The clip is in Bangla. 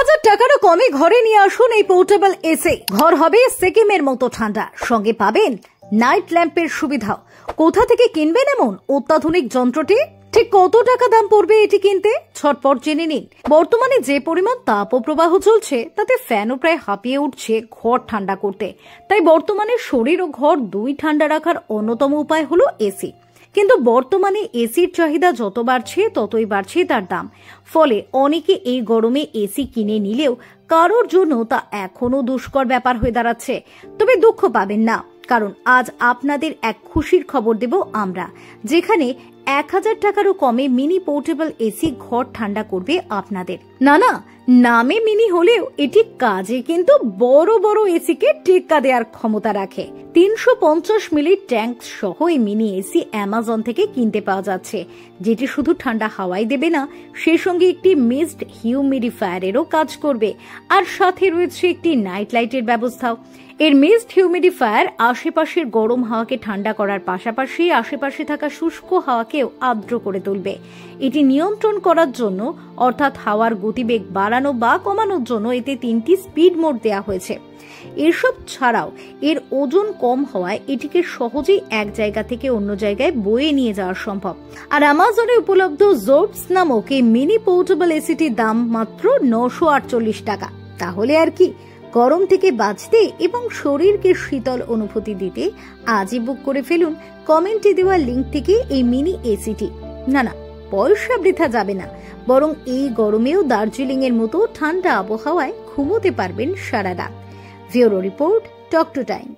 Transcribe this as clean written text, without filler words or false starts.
1000 টাকারও কমে ঘরে নিয়ে আসুন এই পোর্টেবল এসি। ঘর হবে সিকিমের মতো ঠান্ডা, সঙ্গে পাবেন নাইট ল্যাম্পের সুবিধাও। কোথা থেকে কিনবেন এমন অত্যাধুনিক যন্ত্রটি? ঠিক কত টাকা দাম পড়বে এটি কিনতে? ছটপট জেনে নিন। বর্তমানে যে পরিমাণ তাপপ্রবাহ চলছে তাতে ফ্যানও প্রায় হাঁপিয়ে উঠছে ঘর ঠান্ডা করতে। তাই বর্তমানে শরীর ও ঘর দুই ঠান্ডা রাখার অন্যতম উপায় হলো এসি। কিন্তু বর্তমানে এসির চাহিদা যত বাড়ছে ততই বাড়ছে তার দাম। ফলে অনেকে এই গরমে এসি কিনে নিলেও কারোর জন্য তা এখনো দুষ্কর ব্যাপার হয়ে দাঁড়াচ্ছে। তবে দুঃখ পাবেন না, কারণ আজ আপনাদের এক খুশির খবর দেব আমরা, যেখানে 1000 টাকারও কমে মিনি পোর্টেবল এসি ঘর ঠান্ডা করবে আপনাদের। না, নামে মিনি হলেও এটি কাজে কিন্তু বড় বড় এসিকে টেক্কা দেওয়ার ক্ষমতা রাখে। 350 মিলি ট্যাঙ্ক সহ এই মিনি এসি অ্যামাজন থেকে কিনতে পাওয়া যাচ্ছে, যেটি শুধু ঠান্ডা হাওয়াই দেবে না, সেই সঙ্গে একটি মিস্ট হিউমিডিফায়ারেরও কাজ করবে। আর সাথে রয়েছে একটি নাইট লাইটের ব্যবস্থাও। এর মিস্ট হিউমিডিফায়ার আশেপাশের গরম হাওয়াকে ঠান্ডা করার পাশাপাশি আশেপাশে থাকা শুষ্ক হাওয়াকেও আর্দ্র করে তুলবে। এটি নিয়ন্ত্রণ করার জন্য, অর্থাৎ হাওয়ার গতিবেগ বাড়ানো বা কমানোর জন্য এতে 3টি স্পিড মোড দেওয়া হয়েছে। এসব ছাড়াও এর ওজন কম হওয়ায় এটিকে সহজেই এক জায়গা থেকে অন্য জায়গায় বয়ে নিয়ে যাওয়া সম্ভব। আর অ্যামাজনে উপলব্ধ জোবস নামক এই মিনি পোর্টেবল এসিটির দাম মাত্র 948 টাকা। তাহলে আর কি, গরম থেকে বাঁচতে এবং শরীরকে শীতল অনুভূতি দিতে আজই বুক করে ফেলুন কমেন্টে দেওয়া লিঙ্ক থেকে এই মিনি এসিটি। না, পয়সা বৃথা যাবে না, বরং এই গরমেও দার্জিলিং এর মতো ঠান্ডা আবহাওয়ায় ঘুমোতে পারবেন সারা রাত। Bureau report, talk to time.